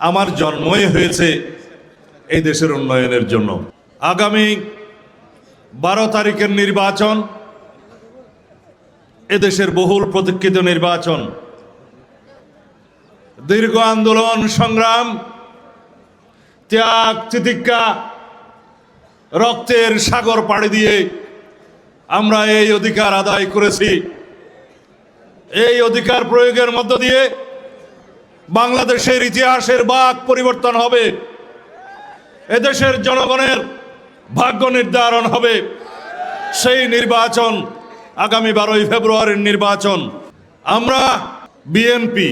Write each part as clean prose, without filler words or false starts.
আমার জন্মই হয়েছে এই দেশের উন্নয়নের জন্য। আগামী 12 তারিখের নির্বাচন এদেশের বহুল প্রতীক্ষিত নির্বাচন। দীর্ঘ আন্দোলন সংগ্রাম, ত্যাগ তিতিক্ষা, রক্তের সাগর পাড়ি দিয়ে আমরা এই অধিকার আদায় করেছি। এই অধিকার প্রয়োগের মধ্য দিয়ে বাংলাদেশের ইতিহাসের বাঁক পরিবর্তন হবে, এদেশের জনগণের ভাগ্য নির্ধারণ হবে। সেই নির্বাচন আগামী 12 ফেব্রুয়ারির নির্বাচন। আমরা বিএনপি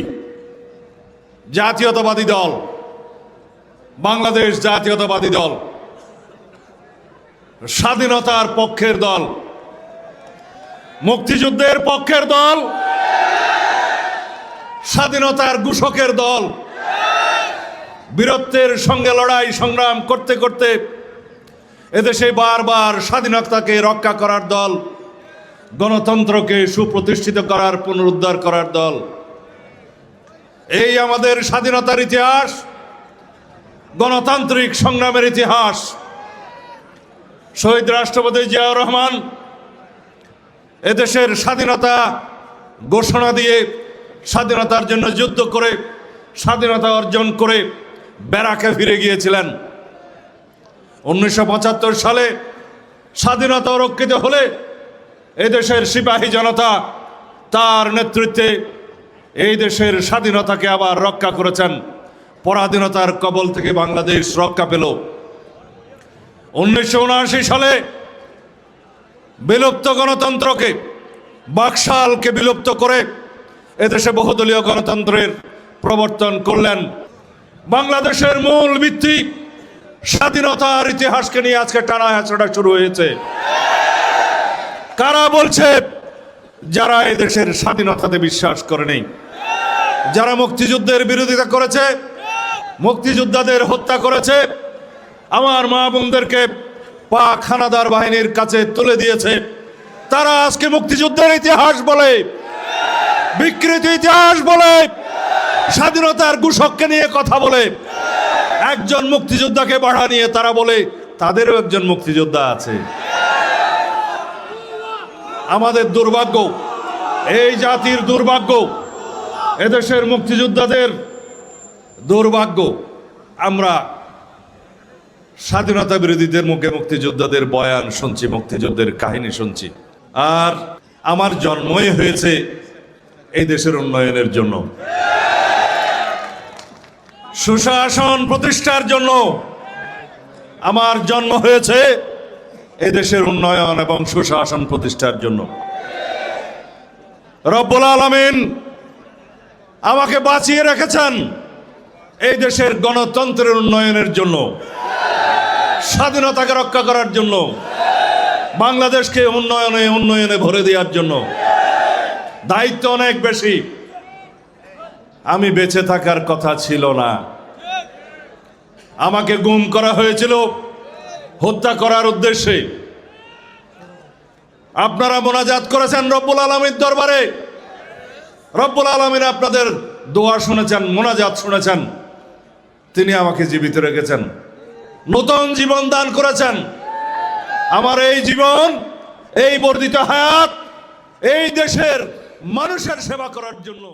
জাতীয়তাবাদী দল, বাংলাদেশ জাতীয়তাবাদী দল, স্বাধীনতার পক্ষের দল, মুক্তিযুদ্ধের পক্ষের দল, স্বাধীনতার ঘোষকের দল। বীরত্বের সঙ্গে লড়াই সংগ্রাম করতে করতে এদেশে বারবার স্বাধীনতাকে রক্ষা করার দল, গণতন্ত্রকে সুপ্রতিষ্ঠিত করার, পুনরুদ্ধার করার দল। এই আমাদের স্বাধীনতার ইতিহাস, গণতান্ত্রিক সংগ্রামের ইতিহাস। শহীদ রাষ্ট্রপতি জিয়াউর রহমান এদেশের স্বাধীনতা ঘোষণা দিয়ে, স্বাধীনতার জন্য যুদ্ধ করে, স্বাধীনতা অর্জন করে ব্যারাকে ফিরে গিয়েছিলেন। 1975 সালে স্বাধীনতা রক্ষিত হলে এদেশের সিপাহী জনতা তার নেতৃত্বে এই দেশের স্বাধীনতাকে আবার রক্ষা করেছেন। পরাধীনতার কবল থেকে বাংলাদেশ রক্ষা পেল। 1979 সালে বিলুপ্ত গণতন্ত্রকে, বাকশালকে বিলুপ্ত করে এদেশে বহুদলীয় গণতন্ত্রের প্রবর্তন করলেন। বাংলাদেশের মূল ভিত্তি স্বাধীনতার ইতিহাসকে নিয়ে আজকে টানা হেঁচড়া শুরু হয়েছে। কারা বলছে? যারা এদেশের স্বাধীনতাতে বিশ্বাস করে নেই, যারা মুক্তিযুদ্ধের বিরোধিতা করেছে, মুক্তিযোদ্ধাদের হত্যা করেছে, আমার মা বোনদেরকে পাক হানাদার বাহিনীর কাছে তুলে দিয়েছে, তারা আজকে মুক্তিযুদ্ধের ইতিহাস বলে, বিকৃত ইতিহাস বলে, স্বাধীনতার ঘোষককে নিয়ে কথা বলে। একজন মুক্তিযোদ্ধাকে বাড়া নিয়ে তারা বলে তাদেরও একজন মুক্তিযোদ্ধা আছে। আমাদের দুর্ভাগ্য, এই জাতির দুর্ভাগ্য, এদেশের মুক্তিযোদ্ধাদের দুর্ভাগ্য। আমরা স্বাধীনতা বিরোধীদের মুখে মুক্তিযোদ্ধাদের বয়ান শুনছি, মুক্তিযুদ্ধের কাহিনী শুনছি। আর আমার জন্মই হয়েছে এই দেশের উন্নয়নের জন্য, সুশাসন প্রতিষ্ঠার জন্য। আমার জন্ম হয়েছে এই দেশের উন্নয়ন এবং সুশাসন প্রতিষ্ঠার জন্য। রব্বুল আলামিন আমাকে বাঁচিয়ে রেখেছেন এই দেশের গণতন্ত্রের উন্নয়নের জন্য, স্বাধীনতাকে রক্ষা করার জন্য, বাংলাদেশকে উন্নয়নে উন্নয়নে ভরে দেওয়ার জন্য। দায়িত্ব অনেক বেশি। আমি বেঁচে থাকার কথা ছিল না, আমাকে গুম করা হয়েছিল হত্যা করার উদ্দেশ্যে। আপনারা মোনাজাত করেছেন রব্বুল আলামিনের দরবারে, রব্বুল আলামিন আপনাদের দোয়া শুনেছেন, মোনাজাত শুনেছেন। তিনি আমাকে জীবিত রেখেছেন, নতুন জীবন দান করেছেন। আমার এই জীবন, এই বর্ধিত হায়াত এই দেশের মানুষের সেবা করার জন্য।